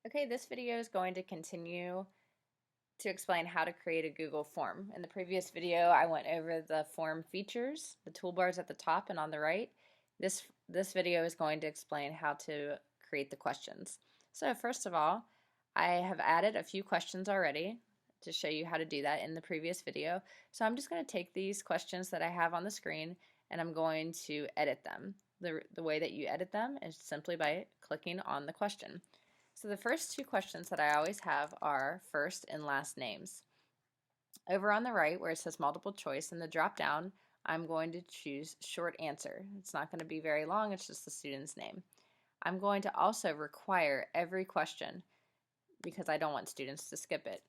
Okay, this video is going to continue to explain how to create a Google form. In the previous video, I went over the form features, the toolbars at the top and on the right. This video is going to explain how to create the questions. So first of all, I have added a few questions already to show you how to do that in the previous video. So I'm just going to take these questions that I have on the screen and I'm going to edit them. The way that you edit them is simply by clicking on the question. So the first two questions that I always have are first and last names. Over on the right where it says multiple choice in the drop down, I'm going to choose short answer. It's not going to be very long, it's just the student's name. I'm going to also require every question because I don't want students to skip it.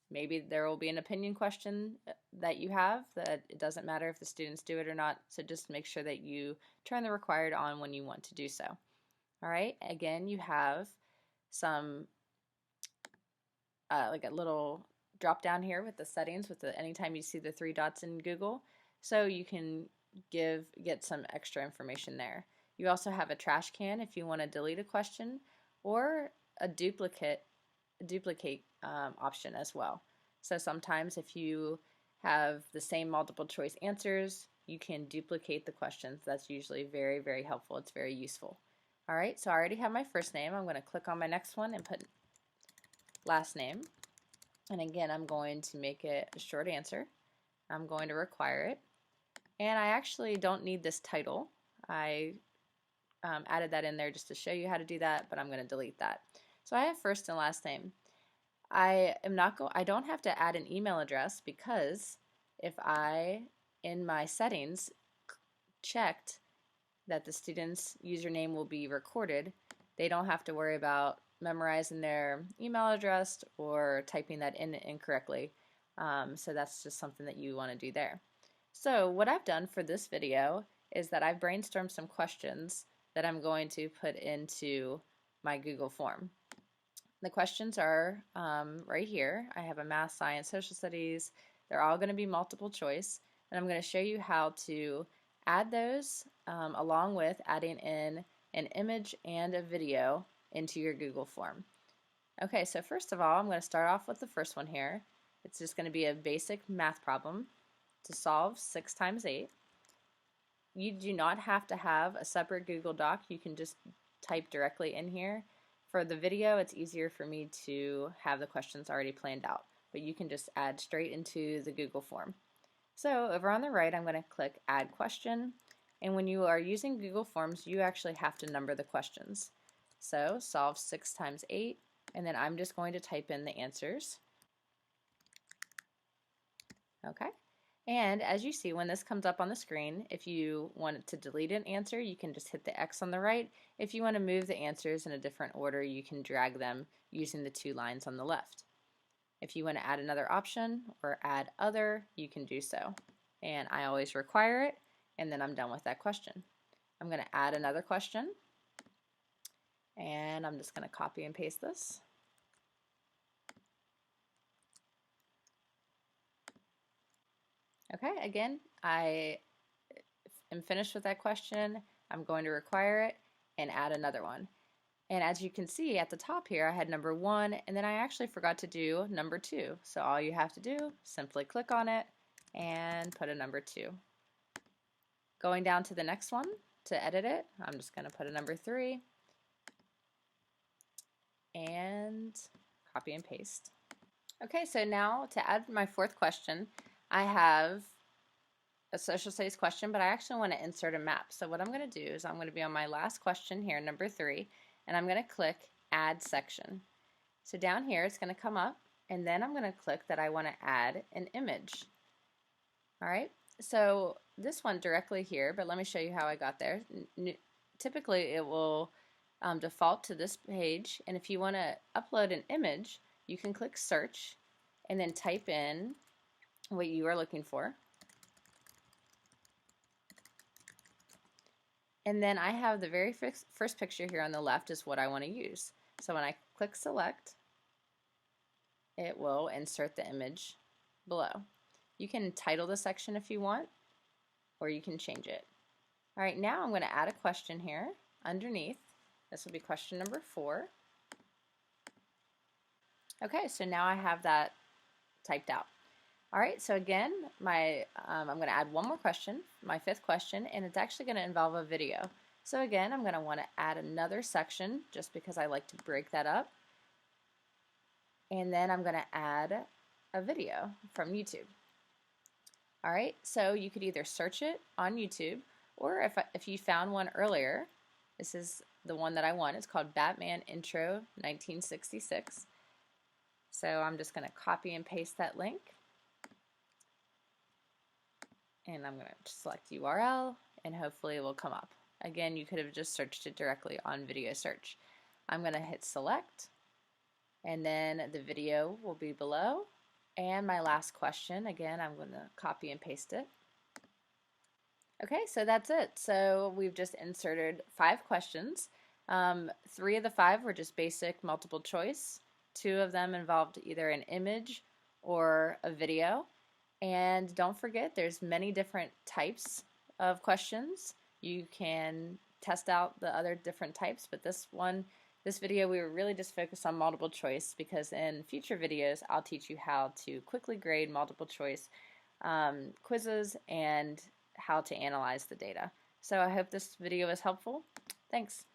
Maybe there will be an opinion question that you have that it doesn't matter if the students do it or not, so just make sure that you turn the required on when you want to do so. All right, again, you have some like a little drop down here with the settings with the anytime you see the three dots in Google, so you can get some extra information there. You also have a trash can if you want to delete a question, or a duplicate option as well. So sometimes if you have the same multiple choice answers, you can duplicate the questions. That's usually very helpful. It's very useful. Alright, so I already have my first name. I'm going to click on my next one and put last name. And again, I'm going to make it a short answer. I'm going to require it. And I actually don't need this title. I added that in there just to show you how to do that, but I'm going to delete that. So I have first and last name. I don't have to add an email address because if I, in my settings, checked that the student's username will be recorded, they don't have to worry about memorizing their email address or typing that in incorrectly. So that's just something that you want to do there. So what I've done for this video is that I've brainstormed some questions that I'm going to put into my Google form. The questions are right here. I have a math, science, social studies. They're all going to be multiple choice, and I'm going to show you how to add those along with adding in an image and a video into your Google form. Okay, so first of all, I'm going to start off with the first one here. It's just going to be a basic math problem to solve 6 times 8. You do not have to have a separate Google Doc. You can just type directly in here. For the video, it's easier for me to have the questions already planned out, but you can just add straight into the Google form. So over on the right, I'm going to click Add Question, and when you are using Google Forms, you actually have to number the questions. So solve 6 times 8, and then I'm just going to type in the answers. Okay. And as you see, when this comes up on the screen, if you want to delete an answer, you can just hit the X on the right. If you want to move the answers in a different order, you can drag them using the 2 lines on the left. If you want to add another option or add other, you can do so. And I always require it, and then I'm done with that question. I'm going to add another question, and I'm just going to copy and paste this. Okay, again, I am finished with that question. I'm going to require it and add another one. And as you can see at the top here, I had number 1, and then I actually forgot to do number 2. So all you have to do, simply click on it and put a number 2. Going down to the next one to edit it, I'm just going to put a number 3 and copy and paste. Okay, so now to add my fourth question, I have a social studies question, but I actually want to insert a map. So what I'm going to do is I'm going to be on my last question here, number 3, and I'm going to click Add Section. So down here it's going to come up, and then I'm going to click that I want to add an image. Alright, so this one directly here, but let me show you how I got there. Typically it will default to this page, and if you want to upload an image, you can click Search and then type in what you are looking for. And then I have the very first picture here on the left is what I want to use. So when I click Select, it will insert the image below. You can title the section if you want, or you can change it. Alright, now I'm going to add a question here underneath. This will be question number 4. Okay, so now I have that typed out. All right, so again, I'm going to add one more question, my fifth question, and it's actually going to involve a video. So again, I'm going to want to add another section just because I like to break that up. And then I'm going to add a video from YouTube. All right, so you could either search it on YouTube, or if you found one earlier, this is the one that I want. It's called Batman Intro 1966. So I'm just going to copy and paste that link. And I'm going to select URL, and hopefully it will come up. Again, you could have just searched it directly on video search. I'm going to hit select, and then the video will be below. And my last question, again, I'm going to copy and paste it. Okay, so that's it. So we've just inserted 5 questions. 3 of the 5 were just basic multiple choice. 2 of them involved either an image or a video. And don't forget, there's many different types of questions. You can test out the other different types, but this video, we were really just focused on multiple choice because in future videos, I'll teach you how to quickly grade multiple choice quizzes and how to analyze the data. So I hope this video was helpful. Thanks.